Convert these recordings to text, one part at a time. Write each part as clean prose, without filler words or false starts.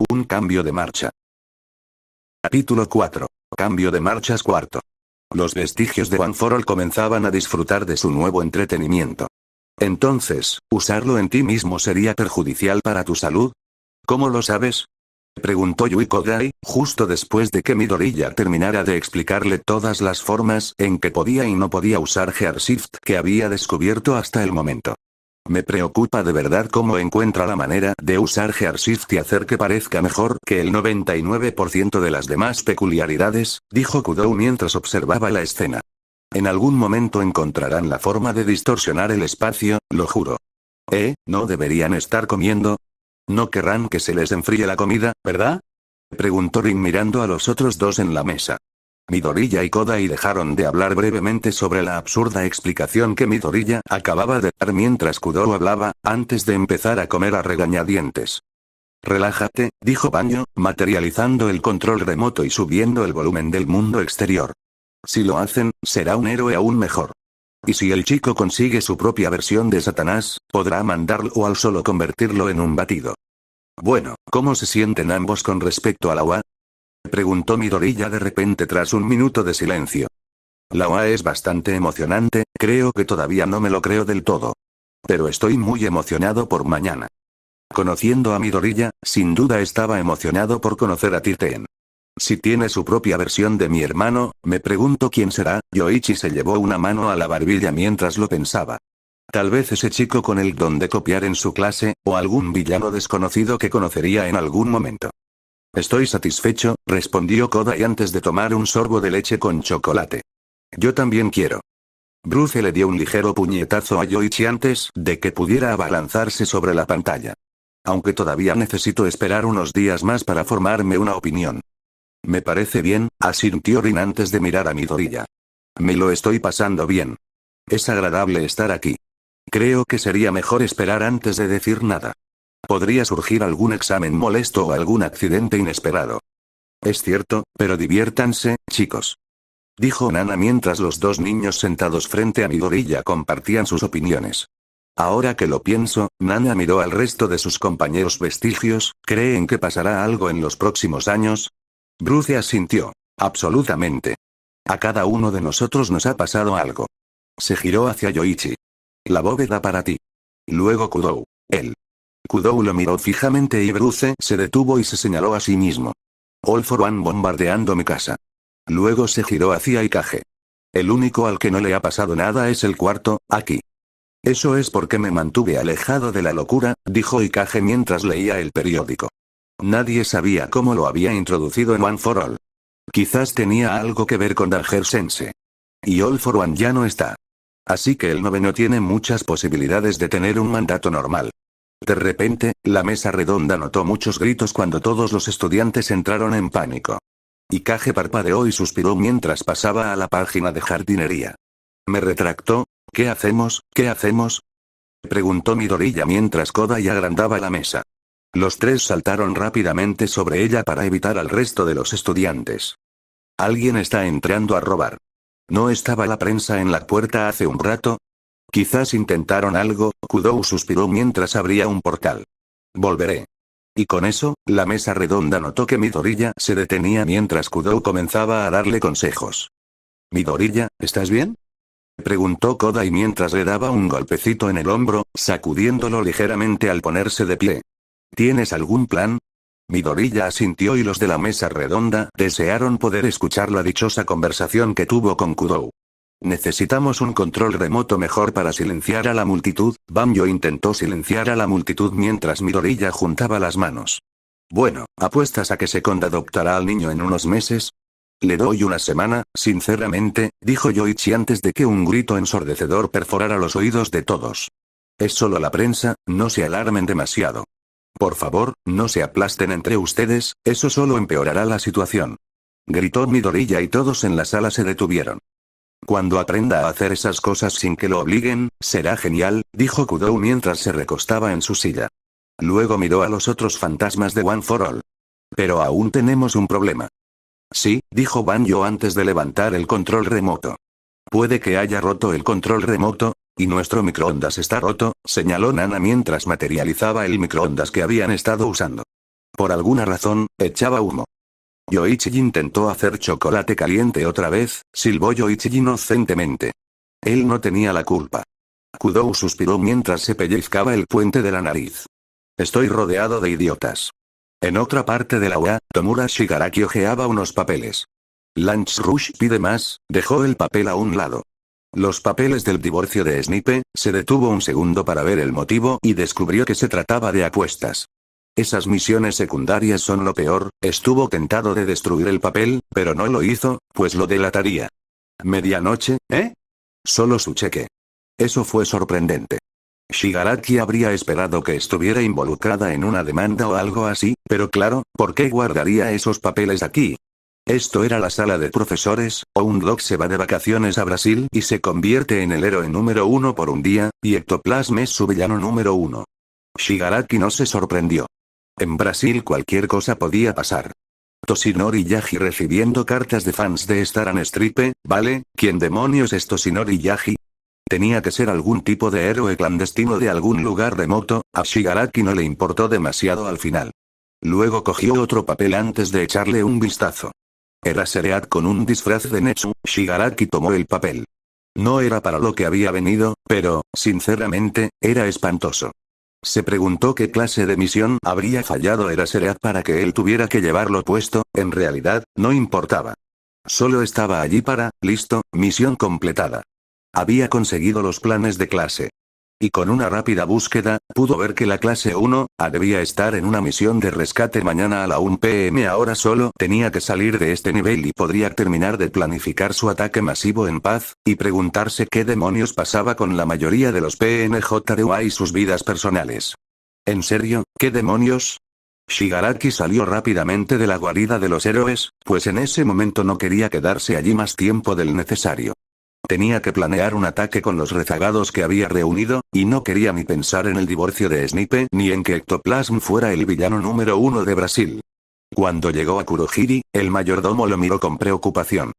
Un cambio de marcha. Capítulo 4. Cambio de marchas cuarto. Los vestigios de One for All comenzaban a disfrutar de su nuevo entretenimiento. Entonces, ¿usarlo en ti mismo sería perjudicial para tu salud? ¿Cómo lo sabes? Preguntó Yui Kodai, justo después de que Midoriya terminara de explicarle todas las formas en que podía y no podía usar Gearshift que había descubierto hasta el momento. Me preocupa de verdad cómo encuentra la manera de usar Gearshift y hacer que parezca mejor que el 99% de las demás peculiaridades, dijo Kudou mientras observaba la escena. En algún momento encontrarán la forma de distorsionar el espacio, lo juro. ¿No deberían estar comiendo? No querrán que se les enfríe la comida, ¿verdad? Preguntó Rin mirando a los otros dos en la mesa. Midoriya y Kodai dejaron de hablar brevemente sobre la absurda explicación que Midoriya acababa de dar mientras Kudou hablaba, antes de empezar a comer a regañadientes. Relájate, dijo Banjo, materializando el control remoto y subiendo el volumen del mundo exterior. Si lo hacen, será un héroe aún mejor. Y si el chico consigue su propia versión de Satanás, podrá mandarlo al solo convertirlo en un batido. Bueno, ¿cómo se sienten ambos con respecto a la OA? Preguntó Midoriya de repente tras un minuto de silencio. La OA es bastante emocionante, creo que todavía no me lo creo del todo. Pero estoy muy emocionado por mañana. Conociendo a Midoriya, sin duda estaba emocionado por conocer a Titen. Si tiene su propia versión de mi hermano, me pregunto quién será. Yoichi se llevó una mano a la barbilla mientras lo pensaba. Tal vez ese chico con el don de copiar en su clase, o algún villano desconocido que conocería en algún momento. Estoy satisfecho, respondió Kodai antes de tomar un sorbo de leche con chocolate. Yo también quiero. Bruce le dio un ligero puñetazo a Yoichi antes de que pudiera abalanzarse sobre la pantalla. Aunque todavía necesito esperar unos días más para formarme una opinión. Me parece bien, asintió Rin antes de mirar a Midoriya. Me lo estoy pasando bien. Es agradable estar aquí. Creo que sería mejor esperar antes de decir nada. Podría surgir algún examen molesto o algún accidente inesperado. Es cierto, pero diviértanse, chicos. Dijo Nana mientras los dos niños sentados frente a Midoriya compartían sus opiniones. Ahora que lo pienso, Nana miró al resto de sus compañeros vestigios, ¿creen que pasará algo en los próximos años? Bruce asintió. Absolutamente. A cada uno de nosotros nos ha pasado algo. Se giró hacia Yoichi. La bóveda para ti. Luego Kudou. Él. Kudou lo miró fijamente y Bruce se detuvo y se señaló a sí mismo. All for One bombardeando mi casa. Luego se giró hacia Ikage. El único al que no le ha pasado nada es el cuarto, aquí. Eso es porque me mantuve alejado de la locura, dijo Ikage mientras leía el periódico. Nadie sabía cómo lo había introducido en One for All. Quizás tenía algo que ver con Danger Sense. Y All for One ya no está. Así que el noveno tiene muchas posibilidades de tener un mandato normal. De repente, la mesa redonda notó muchos gritos cuando todos los estudiantes entraron en pánico. Ikage parpadeó y suspiró mientras pasaba a la página de jardinería. Me retractó. ¿Qué hacemos? ¿Qué hacemos? Preguntó Midoriya mientras Kodai agrandaba la mesa. Los tres saltaron rápidamente sobre ella para evitar al resto de los estudiantes. Alguien está entrando a robar. ¿No estaba la prensa en la puerta hace un rato? Quizás intentaron algo, Kudou suspiró mientras abría un portal. Volveré. Y con eso, la mesa redonda notó que Midoriya se detenía mientras Kudou comenzaba a darle consejos. Midoriya, ¿estás bien? Preguntó Kodai mientras le daba un golpecito en el hombro, sacudiéndolo ligeramente al ponerse de pie. ¿Tienes algún plan? Midoriya asintió y los de la mesa redonda desearon poder escuchar la dichosa conversación que tuvo con Kudou. Necesitamos un control remoto mejor para silenciar a la multitud. Banjo intentó silenciar a la multitud mientras Midoriya juntaba las manos. Bueno, ¿apuestas a que Second adoptará al niño en unos meses? Le doy una semana, sinceramente, dijo Yoichi antes de que un grito ensordecedor perforara los oídos de todos. Es solo la prensa, no se alarmen demasiado. Por favor, no se aplasten entre ustedes, eso solo empeorará la situación. Gritó Midoriya y todos en la sala se detuvieron. Cuando aprenda a hacer esas cosas sin que lo obliguen, será genial, dijo Kudou mientras se recostaba en su silla. Luego miró a los otros fantasmas de One for All. Pero aún tenemos un problema. Sí, dijo Banjo antes de levantar el control remoto. Puede que haya roto el control remoto, y nuestro microondas está roto, señaló Nana mientras materializaba el microondas que habían estado usando. Por alguna razón, echaba humo. Yoichi intentó hacer chocolate caliente otra vez, silbó Yoichi inocentemente. Él no tenía la culpa. Kudou suspiró mientras se pellizcaba el puente de la nariz. Estoy rodeado de idiotas. En otra parte de la UA, Tomura Shigaraki hojeaba unos papeles. Lance Rush pide más, dejó el papel a un lado. Los papeles del divorcio de Snipe, se detuvo un segundo para ver el motivo y descubrió que se trataba de apuestas. Esas misiones secundarias son lo peor, estuvo tentado de destruir el papel, pero no lo hizo, pues lo delataría. ¿Medianoche, eh? Solo su cheque. Eso fue sorprendente. Shigaraki habría esperado que estuviera involucrada en una demanda o algo así, pero claro, ¿por qué guardaría esos papeles aquí? Esto era la sala de profesores, Houndoog se va de vacaciones a Brasil y se convierte en el héroe número 1 por un día, y Ectoplasm es su villano número 1. Shigaraki no se sorprendió. En Brasil cualquier cosa podía pasar. Toshinori Yagi recibiendo cartas de fans de Star and Stripe, ¿vale? ¿Quién demonios es Toshinori Yagi? Tenía que ser algún tipo de héroe clandestino de algún lugar remoto, a Shigaraki no le importó demasiado al final. Luego cogió otro papel antes de echarle un vistazo. Era Sereat con un disfraz de Netsu, Shigaraki tomó el papel. No era para lo que había venido, pero, sinceramente, era espantoso. Se preguntó qué clase de misión habría fallado Eraserhead para que él tuviera que llevarlo puesto, en realidad, no importaba. Solo estaba allí para, listo, misión completada. Había conseguido los planes de clase. Y con una rápida búsqueda, pudo ver que la clase 1A debía estar en una misión de rescate mañana a la 1 p.m. Ahora solo tenía que salir de este nivel y podría terminar de planificar su ataque masivo en paz, y preguntarse qué demonios pasaba con la mayoría de los PNJ de UA y sus vidas personales. ¿En serio, qué demonios? Shigaraki salió rápidamente de la guarida de los héroes, pues en ese momento no quería quedarse allí más tiempo del necesario. Tenía que planear un ataque con los rezagados que había reunido, y no quería ni pensar en el divorcio de Snipe ni en que Ectoplasm fuera el villano número 1 de Brasil. Cuando llegó a Kurohiri, el mayordomo lo miró con preocupación.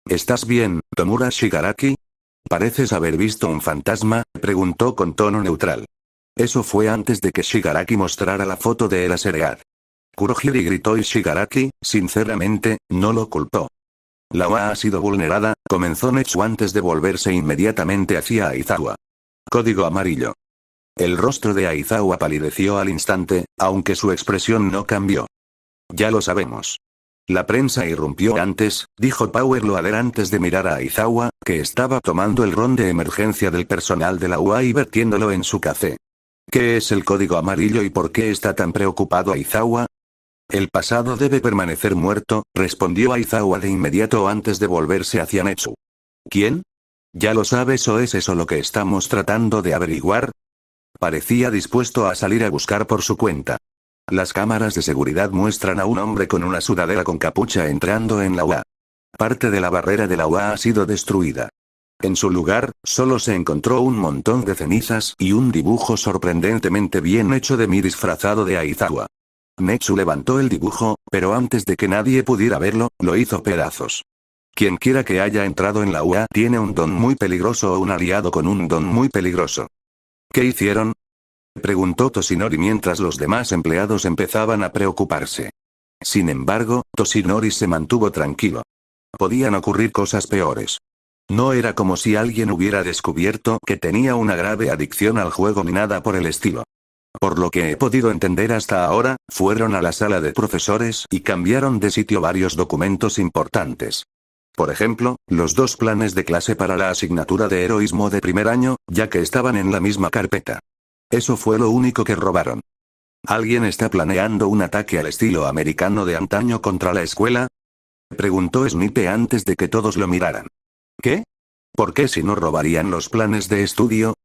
¿Estás bien, Tomura Shigaraki? ¿Pareces haber visto un fantasma?, preguntó con tono neutral. Eso fue antes de que Shigaraki mostrara la foto de Eraserhead. Kurohiri gritó y Shigaraki, sinceramente, no lo culpó. La UA ha sido vulnerada, comenzó Netsu antes de volverse inmediatamente hacia Aizawa. Código amarillo. El rostro de Aizawa palideció al instante, aunque su expresión no cambió. Ya lo sabemos. La prensa irrumpió antes, dijo Power Loader antes de mirar a Aizawa, que estaba tomando el ron de emergencia del personal de la UA y vertiéndolo en su café. ¿Qué es el código amarillo y por qué está tan preocupado Aizawa? El pasado debe permanecer muerto, respondió Aizawa de inmediato antes de volverse hacia Netsu. ¿Quién? ¿Ya lo sabes o es eso lo que estamos tratando de averiguar? Parecía dispuesto a salir a buscar por su cuenta. Las cámaras de seguridad muestran a un hombre con una sudadera con capucha entrando en la UA. Parte de la barrera de la UA ha sido destruida. En su lugar, solo se encontró un montón de cenizas y un dibujo sorprendentemente bien hecho de mí disfrazado de Aizawa. Netsu levantó el dibujo, pero antes de que nadie pudiera verlo, lo hizo pedazos. Quienquiera que haya entrado en la UA tiene un don muy peligroso o un aliado con un don muy peligroso. ¿Qué hicieron?, preguntó Toshinori mientras los demás empleados empezaban a preocuparse. Sin embargo, Toshinori se mantuvo tranquilo. Podían ocurrir cosas peores. No era como si alguien hubiera descubierto que tenía una grave adicción al juego ni nada por el estilo. Por lo que he podido entender hasta ahora, fueron a la sala de profesores y cambiaron de sitio varios documentos importantes. Por ejemplo, los 2 planes de clase para la asignatura de heroísmo de primer año, ya que estaban en la misma carpeta. Eso fue lo único que robaron. ¿Alguien está planeando un ataque al estilo americano de antaño contra la escuela?, preguntó Snipe antes de que todos lo miraran. ¿Qué? ¿Por qué si no robarían los planes de estudio?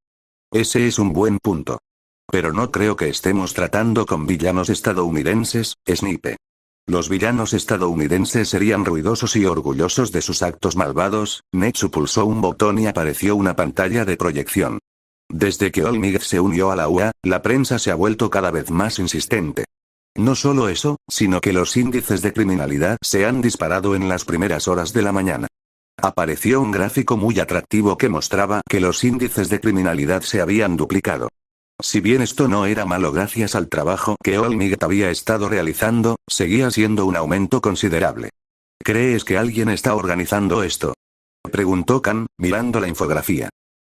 Ese es un buen punto. Pero no creo que estemos tratando con villanos estadounidenses, Snipe. Los villanos estadounidenses serían ruidosos y orgullosos de sus actos malvados. Netsu pulsó un botón y apareció una pantalla de proyección. Desde que Olmig se unió a la UA, la prensa se ha vuelto cada vez más insistente. No solo eso, sino que los índices de criminalidad se han disparado en las primeras horas de la mañana. Apareció un gráfico muy atractivo que mostraba que los índices de criminalidad se habían duplicado. Si bien esto no era malo gracias al trabajo que All Might había estado realizando, seguía siendo un aumento considerable. ¿Crees que alguien está organizando esto? Preguntó Khan, mirando la infografía.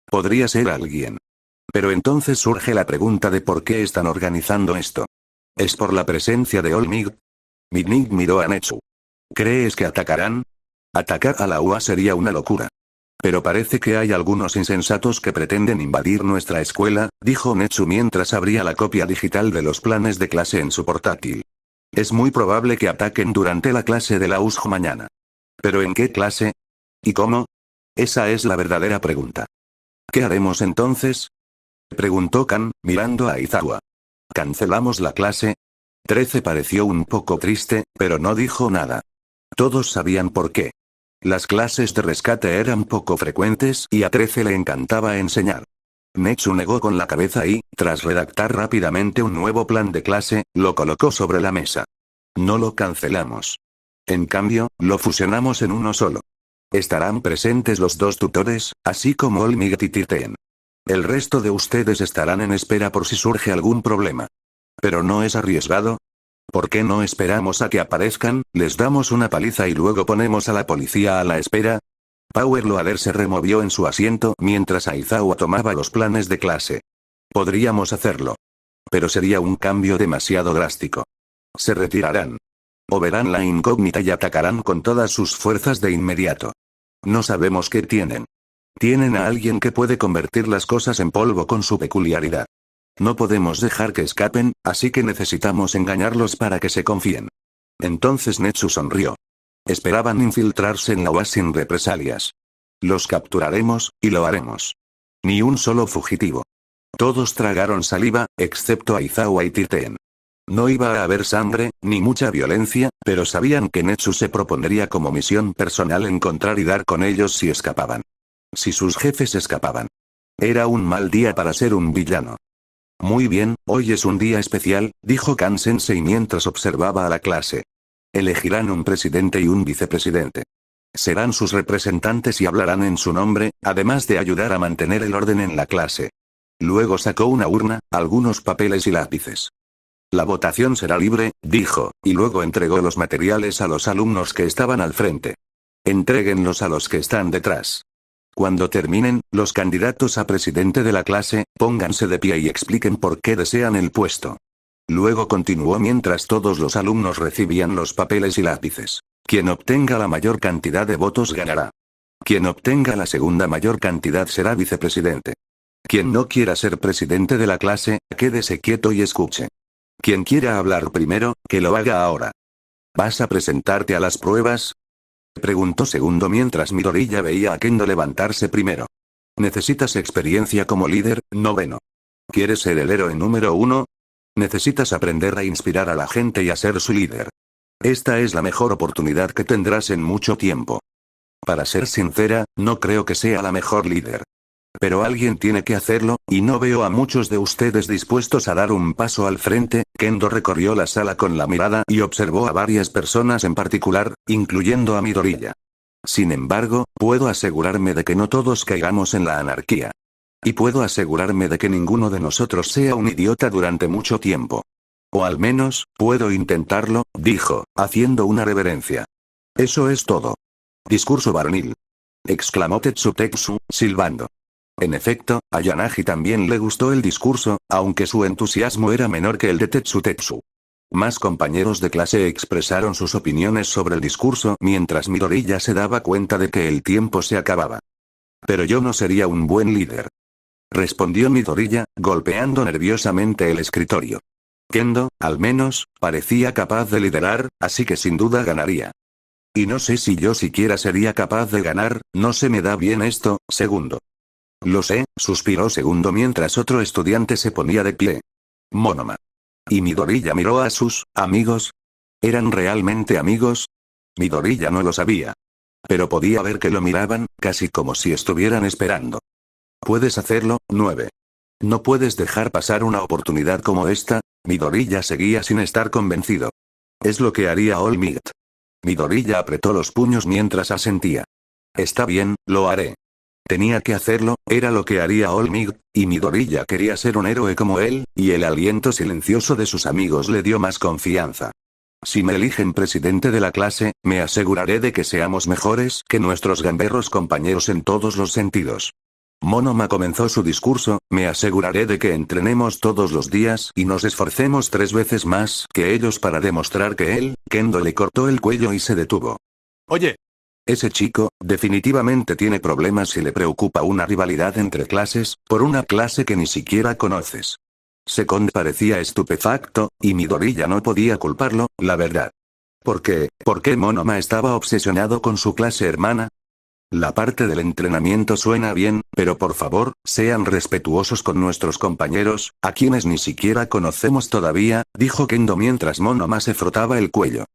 Podría ser alguien. Pero entonces surge la pregunta de por qué están organizando esto. ¿Es por la presencia de All Might? Minik miró a Netsu. ¿Crees que atacarán? Atacar a la UA sería una locura. Pero parece que hay algunos insensatos que pretenden invadir nuestra escuela, dijo Netsu mientras abría la copia digital de los planes de clase en su portátil. Es muy probable que ataquen durante la clase de la USJ mañana. ¿Pero en qué clase? ¿Y cómo? Esa es la verdadera pregunta. ¿Qué haremos entonces? Preguntó Khan, mirando a Aizawa. ¿Cancelamos la clase? 13 pareció un poco triste, pero no dijo nada. Todos sabían por qué. Las clases de rescate eran poco frecuentes y a 13 le encantaba enseñar. Netsu negó con la cabeza y, tras redactar rápidamente un nuevo plan de clase, lo colocó sobre la mesa. No lo cancelamos. En cambio, lo fusionamos en uno solo. Estarán presentes los dos tutores, así como All Might y Titen. El resto de ustedes estarán en espera por si surge algún problema. ¿Pero no es arriesgado? ¿Por qué no esperamos a que aparezcan, les damos una paliza y luego ponemos a la policía a la espera? Power Loader se removió en su asiento mientras Aizawa tomaba los planes de clase. Podríamos hacerlo. Pero sería un cambio demasiado drástico. Se retirarán. O verán la incógnita y atacarán con todas sus fuerzas de inmediato. No sabemos qué tienen. Tienen a alguien que puede convertir las cosas en polvo con su peculiaridad. No podemos dejar que escapen, así que necesitamos engañarlos para que se confíen. Entonces Netsu sonrió. Esperaban infiltrarse en la UA sin represalias. Los capturaremos, y lo haremos. Ni un solo fugitivo. Todos tragaron saliva, excepto Aizawa y Titen. No iba a haber sangre, ni mucha violencia, pero sabían que Netsu se propondría como misión personal encontrar y dar con ellos si escapaban. Si sus jefes escapaban. Era un mal día para ser un villano. Muy bien, hoy es un día especial, dijo Khan Sensei mientras observaba a la clase. Elegirán un presidente y un vicepresidente. Serán sus representantes y hablarán en su nombre, además de ayudar a mantener el orden en la clase. Luego sacó una urna, algunos papeles y lápices. La votación será libre, dijo, y luego entregó los materiales a los alumnos que estaban al frente. Entréguenlos a los que están detrás. Cuando terminen, los candidatos a presidente de la clase, pónganse de pie y expliquen por qué desean el puesto. Luego continuó mientras todos los alumnos recibían los papeles y lápices. Quien obtenga la mayor cantidad de votos ganará. Quien obtenga la segunda mayor cantidad será vicepresidente. Quien no quiera ser presidente de la clase, quédese quieto y escuche. Quien quiera hablar primero, que lo haga ahora. ¿Vas a presentarte a las pruebas? Preguntó Segundo mientras Midoriya veía a Kendo levantarse primero. Necesitas experiencia como líder, Noveno. ¿Quieres ser el héroe número 1? Necesitas aprender a inspirar a la gente y a ser su líder. Esta es la mejor oportunidad que tendrás en mucho tiempo. Para ser sincera, no creo que sea la mejor líder. Pero alguien tiene que hacerlo, y no veo a muchos de ustedes dispuestos a dar un paso al frente. Kendo recorrió la sala con la mirada y observó a varias personas en particular, incluyendo a Midoriya. Sin embargo, puedo asegurarme de que no todos caigamos en la anarquía. Y puedo asegurarme de que ninguno de nosotros sea un idiota durante mucho tiempo. O al menos, puedo intentarlo, dijo, haciendo una reverencia. Eso es todo. Discurso varonil. Exclamó Tetsu, silbando. En efecto, a Yanagi también le gustó el discurso, aunque su entusiasmo era menor que el de Tetsu. Más compañeros de clase expresaron sus opiniones sobre el discurso mientras Midoriya se daba cuenta de que el tiempo se acababa. Pero yo no sería un buen líder. Respondió Midoriya, golpeando nerviosamente el escritorio. Kendo, al menos, parecía capaz de liderar, así que sin duda ganaría. Y no sé si yo siquiera sería capaz de ganar, no se me da bien esto, Segundo. Lo sé, suspiró Segundo mientras otro estudiante se ponía de pie. Monoma. Y Midoriya miró a sus amigos. ¿Eran realmente amigos? Midoriya no lo sabía. Pero podía ver que lo miraban, casi como si estuvieran esperando. Puedes hacerlo, 9. No puedes dejar pasar una oportunidad como esta. Midoriya seguía sin estar convencido. Es lo que haría All Might. Midoriya apretó los puños mientras asentía. Está bien, lo haré. Tenía que hacerlo, era lo que haría All Might, y Midoriya quería ser un héroe como él, y el aliento silencioso de sus amigos le dio más confianza. Si me eligen presidente de la clase, me aseguraré de que seamos mejores que nuestros gamberros compañeros en todos los sentidos. Monoma comenzó su discurso, me aseguraré de que entrenemos todos los días y nos esforcemos 3 veces más que ellos para demostrar que él, Kendo le cortó el cuello y se detuvo. Oye, Ese chico, definitivamente tiene problemas y le preocupa una rivalidad entre clases, por una clase que ni siquiera conoces. Second parecía estupefacto, y Midoriya no podía culparlo, la verdad. ¿Por qué? ¿Por qué Monoma estaba obsesionado con su clase hermana? La parte del entrenamiento suena bien, pero por favor, sean respetuosos con nuestros compañeros, a quienes ni siquiera conocemos todavía, dijo Kendo mientras Monoma se frotaba el cuello.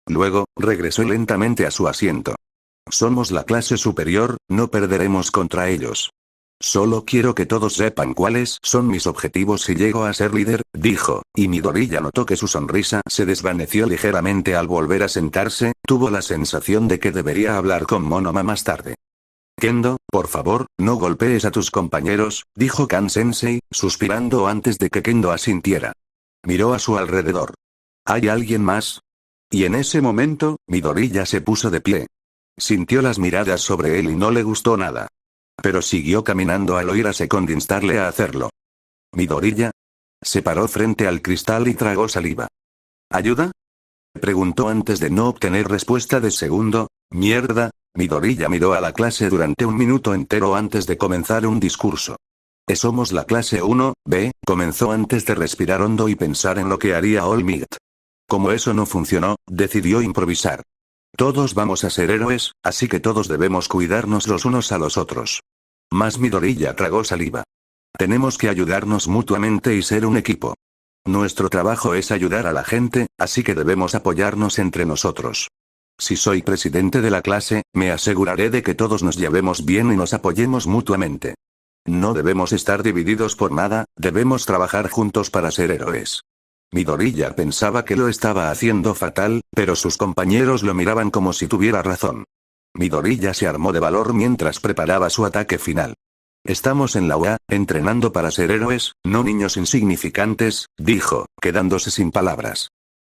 Luego, regresó lentamente a su asiento. Somos la clase superior, no perderemos contra ellos. Solo quiero que todos sepan cuáles son mis objetivos si llego a ser líder, dijo, y Midoriya notó que su sonrisa se desvaneció ligeramente al volver a sentarse, tuvo la sensación de que debería hablar con Monoma más tarde. Kendo, por favor, no golpees a tus compañeros, dijo Kan-sensei, suspirando antes de que Kendo asintiera. Miró a su alrededor. ¿Hay alguien más? Y en ese momento, Midoriya se puso de pie. Sintió las miradas sobre él y no le gustó nada. Pero siguió caminando al oír a Second instarle a hacerlo. ¿Midoriya? Se paró frente al cristal y tragó saliva. ¿Ayuda? Preguntó antes de no obtener respuesta de segundo. Mierda. Midoriya miró a la clase durante un minuto entero antes de comenzar un discurso. Somos la clase 1B, comenzó antes de respirar hondo y pensar en lo que haría All Might. Como eso no funcionó, decidió improvisar. Todos vamos a ser héroes, así que todos debemos cuidarnos los unos a los otros. Más Midoriya tragó saliva. Tenemos que ayudarnos mutuamente y ser un equipo. Nuestro trabajo es ayudar a la gente, así que debemos apoyarnos entre nosotros. Si soy presidente de la clase, me aseguraré de que todos nos llevemos bien y nos apoyemos mutuamente. No debemos estar divididos por nada, debemos trabajar juntos para ser héroes. Midoriya pensaba que lo estaba haciendo fatal, pero sus compañeros lo miraban como si tuviera razón. Midoriya se armó de valor mientras preparaba su ataque final. Estamos en la UA, entrenando para ser héroes, no niños insignificantes, dijo, quedándose sin palabras.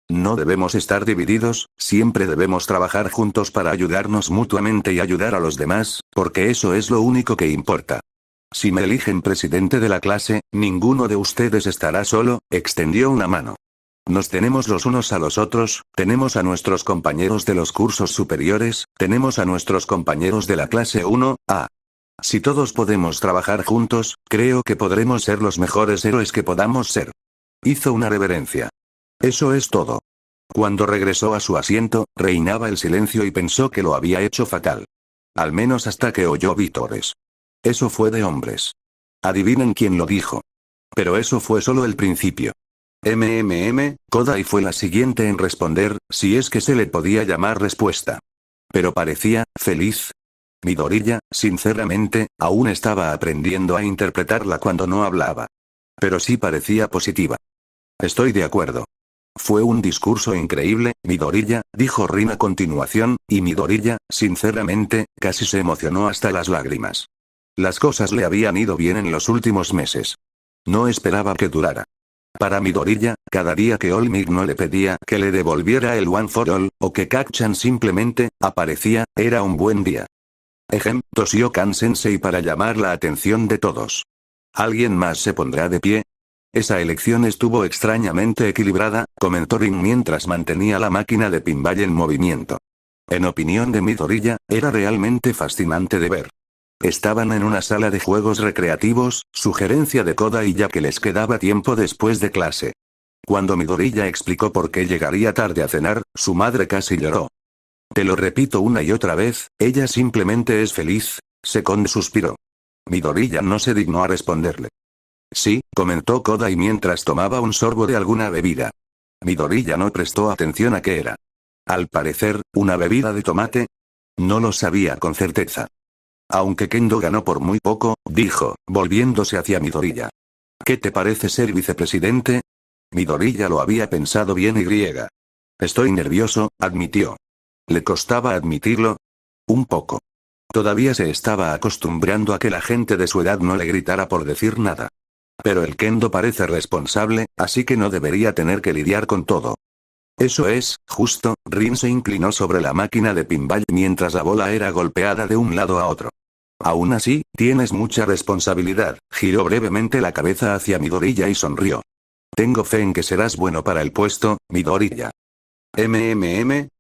No debemos estar divididos, siempre debemos trabajar juntos para ayudarnos mutuamente y ayudar a los demás, porque eso es lo único que importa. Si me eligen presidente de la clase, ninguno de ustedes estará solo, extendió una mano. Nos tenemos los unos a los otros, tenemos a nuestros compañeros de los cursos superiores, tenemos a nuestros compañeros de la clase 1A. Si todos podemos trabajar juntos, creo que podremos ser los mejores héroes que podamos ser. Hizo una reverencia. Eso es todo. Cuando regresó a su asiento, reinaba el silencio y pensó que lo había hecho fatal. Al menos hasta que oyó vítores. Eso fue de hombres. Adivinen quién lo dijo. Pero eso fue solo el principio. Kodai fue la siguiente en responder, si es que se le podía llamar respuesta. Pero parecía feliz. Midoriya, sinceramente, aún estaba aprendiendo a interpretarla cuando no hablaba. Pero sí parecía positiva. Estoy de acuerdo. Fue un discurso increíble, Midoriya, dijo Rin a continuación, y Midoriya, sinceramente, casi se emocionó hasta las lágrimas. Las cosas le habían ido bien en los últimos meses. No esperaba que durara. Para Midoriya, cada día que All Might no le pedía que le devolviera el One for All, o que Kacchan simplemente aparecía, era un buen día. Tosió Kan-sensei para llamar la atención de todos. ¿Alguien más se pondrá de pie? Esa elección estuvo extrañamente equilibrada, comentó Rin mientras mantenía la máquina de pinball en movimiento. En opinión de Midoriya, era realmente fascinante de ver. Estaban en una sala de juegos recreativos, sugerencia de Kodai ya que les quedaba tiempo después de clase. Cuando Midoriya explicó por qué llegaría tarde a cenar, su madre casi lloró. Te lo repito una y otra vez, ella simplemente es feliz, Second suspiró. Midoriya no se dignó a responderle. Sí, comentó Kodai mientras tomaba un sorbo de alguna bebida. Midoriya no prestó atención a qué era. Al parecer, ¿una bebida de tomate? No lo sabía con certeza. Aunque Kendo ganó por muy poco, dijo, volviéndose hacia Midoriya. ¿Qué te parece ser vicepresidente? Midoriya lo había pensado bien y. Estoy nervioso, admitió. ¿Le costaba admitirlo? Un poco. Todavía se estaba acostumbrando a que la gente de su edad no le gritara por decir nada. Pero el Kendo parece responsable, así que no debería tener que lidiar con todo. Eso es, justo, Rin se inclinó sobre la máquina de pinball mientras la bola era golpeada de un lado a otro. Aún así, tienes mucha responsabilidad, giró brevemente la cabeza hacia Midoriya y sonrió. Tengo fe en que serás bueno para el puesto, Midoriya.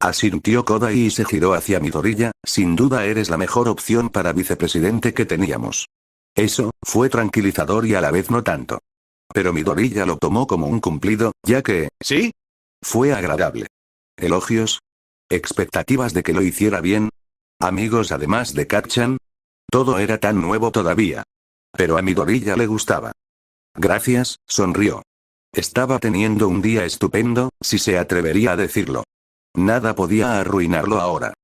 Asintió Kodai y se giró hacia Midoriya, sin duda eres la mejor opción para vicepresidente que teníamos. Eso, fue tranquilizador y a la vez no tanto. Pero Midoriya lo tomó como un cumplido, ya que, ¿sí? Fue agradable. ¿Elogios? ¿Expectativas de que lo hiciera bien? ¿Amigos además de Kacchan? Todo era tan nuevo todavía. Pero a Midoriya le gustaba. Gracias, sonrió. Estaba teniendo un día estupendo, si se atrevería a decirlo. Nada podía arruinarlo ahora.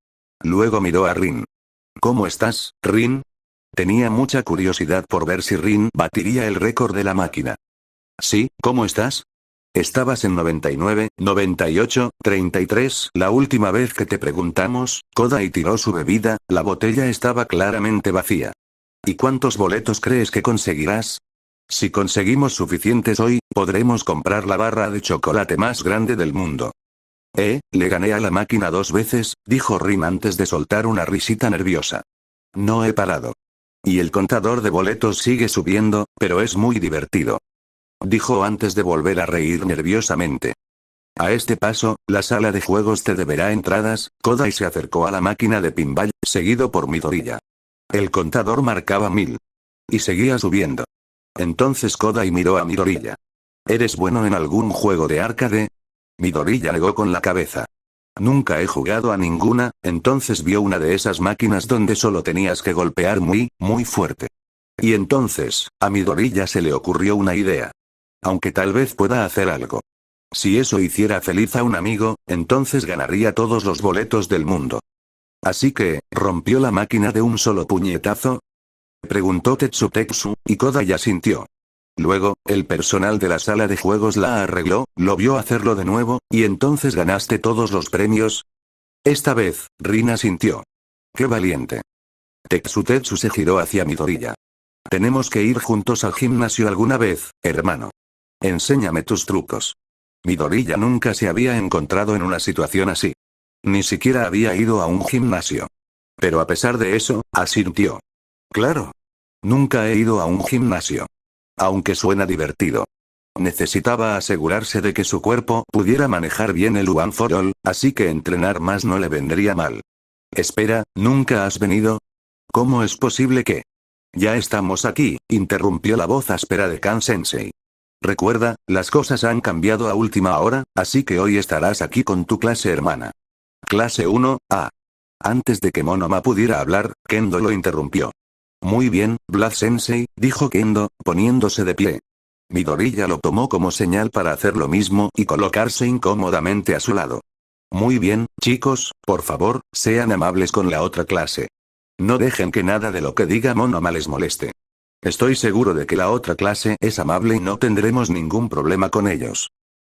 Luego miró a Rin. ¿Cómo estás, Rin? Tenía mucha curiosidad por ver si Rin batiría el récord de la máquina. Sí, ¿cómo estás? Estabas en 99, 98, 33. La última vez que te preguntamos, Kodai tiró su bebida, la botella estaba claramente vacía. ¿Y cuántos boletos crees que conseguirás? Si conseguimos suficientes hoy, podremos comprar la barra de chocolate más grande del mundo. Le gané a la máquina 2 veces, dijo Rin antes de soltar una risita nerviosa. No he parado. Y el contador de boletos sigue subiendo, pero es muy divertido. Dijo antes de volver a reír nerviosamente. A este paso, la sala de juegos te deberá entradas. Kodai se acercó a la máquina de pinball, seguido por Midoriya. El contador marcaba 1000. Y seguía subiendo. Entonces Kodai miró a Midoriya. ¿Eres bueno en algún juego de arcade? Midoriya negó con la cabeza. Nunca he jugado a ninguna, entonces vio una de esas máquinas donde solo tenías que golpear muy, muy fuerte. Y entonces, a Midoriya se le ocurrió una idea. Aunque tal vez pueda hacer algo. Si eso hiciera feliz a un amigo, entonces ganaría todos los boletos del mundo. Así que, ¿rompió la máquina de un solo puñetazo? Preguntó Tetsu, y Kodai asintió. Luego, el personal de la sala de juegos la arregló, lo vio hacerlo de nuevo, y entonces ganaste todos los premios. Esta vez, Rin asintió. ¡Qué valiente! Tetsu se giró hacia Midoriya. Tenemos que ir juntos al gimnasio alguna vez, hermano. Enséñame tus trucos. Midoriya nunca se había encontrado en una situación así. Ni siquiera había ido a un gimnasio. Pero a pesar de eso, asintió. Claro. Nunca he ido a un gimnasio. Aunque suena divertido. Necesitaba asegurarse de que su cuerpo pudiera manejar bien el One for All, así que entrenar más no le vendría mal. Espera, ¿nunca has venido? ¿Cómo es posible que? Ya estamos aquí, interrumpió la voz áspera de Kan-sensei. Recuerda, las cosas han cambiado a última hora, así que hoy estarás aquí con tu clase hermana. Clase 1A. Antes de que Monoma pudiera hablar, Kendo lo interrumpió. Muy bien, Blood-sensei, dijo Kendo, poniéndose de pie. Midoriya lo tomó como señal para hacer lo mismo y colocarse incómodamente a su lado. Muy bien, chicos, por favor, sean amables con la otra clase. No dejen que nada de lo que diga Monoma les moleste. Estoy seguro de que la otra clase es amable y no tendremos ningún problema con ellos.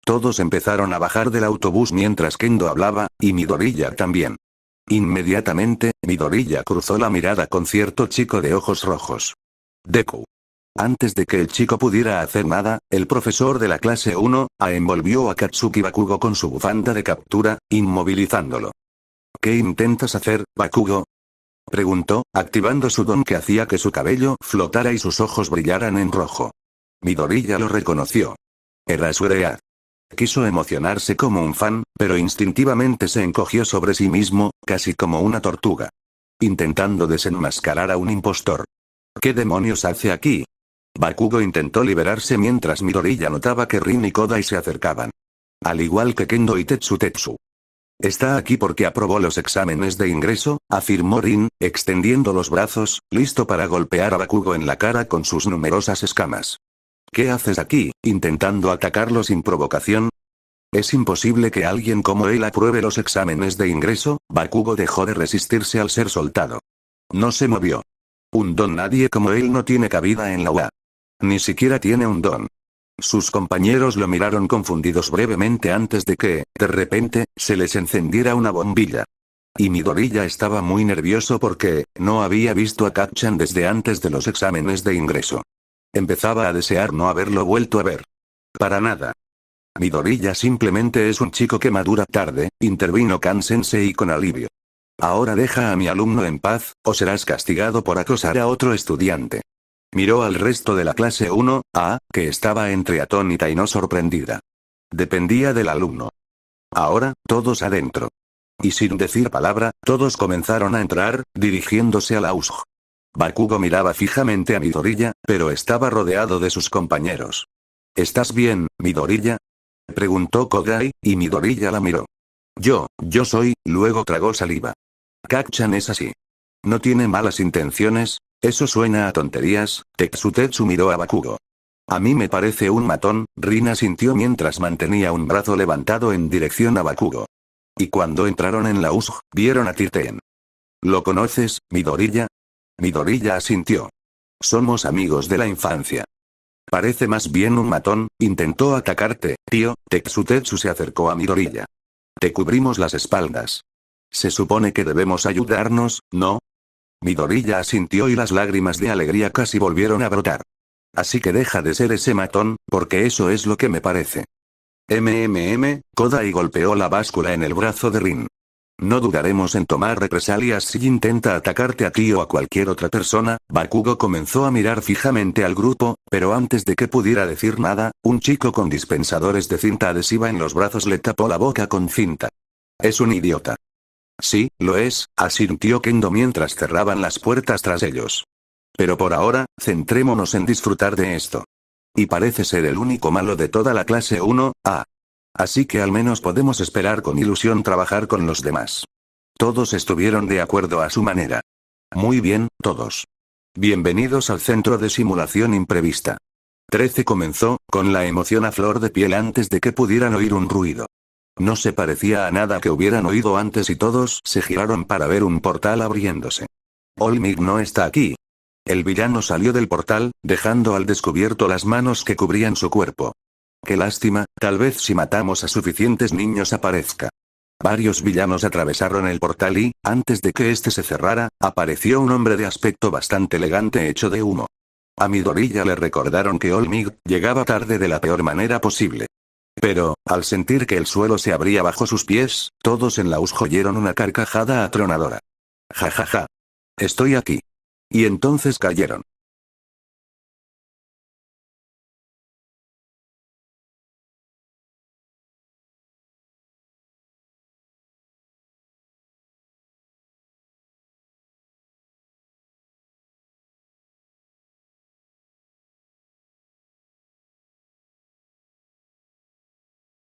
Todos empezaron a bajar del autobús mientras Kendo hablaba, y Midoriya también. Inmediatamente, Midoriya cruzó la mirada con cierto chico de ojos rojos. Deku. Antes de que el chico pudiera hacer nada, el profesor de la clase 1A envolvió a Katsuki Bakugo con su bufanda de captura, inmovilizándolo. ¿Qué intentas hacer, Bakugo? Preguntó, activando su don que hacía que su cabello flotara y sus ojos brillaran en rojo. Midoriya lo reconoció. Era Surea. Quiso emocionarse como un fan, pero instintivamente se encogió sobre sí mismo, casi como una tortuga. Intentando desenmascarar a un impostor. ¿Qué demonios hace aquí? Bakugo intentó liberarse mientras Midoriya notaba que Rin y Kodai se acercaban. Al igual que Kendo y Tetsu. Está aquí porque aprobó los exámenes de ingreso, afirmó Rin, extendiendo los brazos, listo para golpear a Bakugo en la cara con sus numerosas escamas. ¿Qué haces aquí, intentando atacarlo sin provocación? ¿Es imposible que alguien como él apruebe los exámenes de ingreso? Bakugo dejó de resistirse al ser soltado. No se movió. Un don nadie como él no tiene cabida en la UA. Ni siquiera tiene un don. Sus compañeros lo miraron confundidos brevemente antes de que, de repente, se les encendiera una bombilla. Y Midoriya estaba muy nervioso porque no había visto a Kacchan desde antes de los exámenes de ingreso. Empezaba a desear no haberlo vuelto a ver. Para nada. Midoriya simplemente es un chico que madura tarde, intervino Kan-sensei con alivio. Ahora deja a mi alumno en paz, o serás castigado por acosar a otro estudiante. Miró al resto de la clase 1A, que estaba entre atónita y no sorprendida. Dependía del alumno. Ahora, todos adentro. Y sin decir palabra, todos comenzaron a entrar, dirigiéndose a la USG. Bakugo miraba fijamente a Midoriya, pero estaba rodeado de sus compañeros. ¿Estás bien, Midoriya? Preguntó Kogai, y Midoriya la miró. Yo soy, luego tragó saliva. Kacchan es así. No tiene malas intenciones, eso suena a tonterías. Tetsu miró a Bakugo. A mí me parece un matón, Rin asintió mientras mantenía un brazo levantado en dirección a Bakugo. Y cuando entraron en la USG, vieron a Titen. ¿Lo conoces, Midoriya? Midoriya asintió. Somos amigos de la infancia. Parece más bien un matón, intentó atacarte, tío. Tetsu se acercó a Midoriya. Te cubrimos las espaldas. Se supone que debemos ayudarnos, ¿no? Midoriya asintió y las lágrimas de alegría casi volvieron a brotar. Así que deja de ser ese matón, porque eso es lo que me parece. Kodai golpeó la báscula en el brazo de Rin. No dudaremos en tomar represalias si intenta atacarte a ti o a cualquier otra persona. Bakugo comenzó a mirar fijamente al grupo, pero antes de que pudiera decir nada, un chico con dispensadores de cinta adhesiva en los brazos le tapó la boca con cinta. Es un idiota. Sí, lo es, asintió Kendo mientras cerraban las puertas tras ellos. Pero por ahora, centrémonos en disfrutar de esto. Y parece ser el único malo de toda la clase 1A. Así que al menos podemos esperar con ilusión trabajar con los demás. Todos estuvieron de acuerdo a su manera. Muy bien, todos. Bienvenidos al centro de simulación imprevista. 13 comenzó, con la emoción a flor de piel antes de que pudieran oír un ruido. No se parecía a nada que hubieran oído antes y todos se giraron para ver un portal abriéndose. Olmig no está aquí. El villano salió del portal, dejando al descubierto las manos que cubrían su cuerpo. Qué lástima, tal vez si matamos a suficientes niños aparezca. Varios villanos atravesaron el portal y, antes de que este se cerrara, apareció un hombre de aspecto bastante elegante hecho de humo. A Midoriya le recordaron que Olmig llegaba tarde de la peor manera posible. Pero, al sentir que el suelo se abría bajo sus pies, todos en la USG oyeron una carcajada atronadora. Ja ja ja. Estoy aquí. Y entonces cayeron.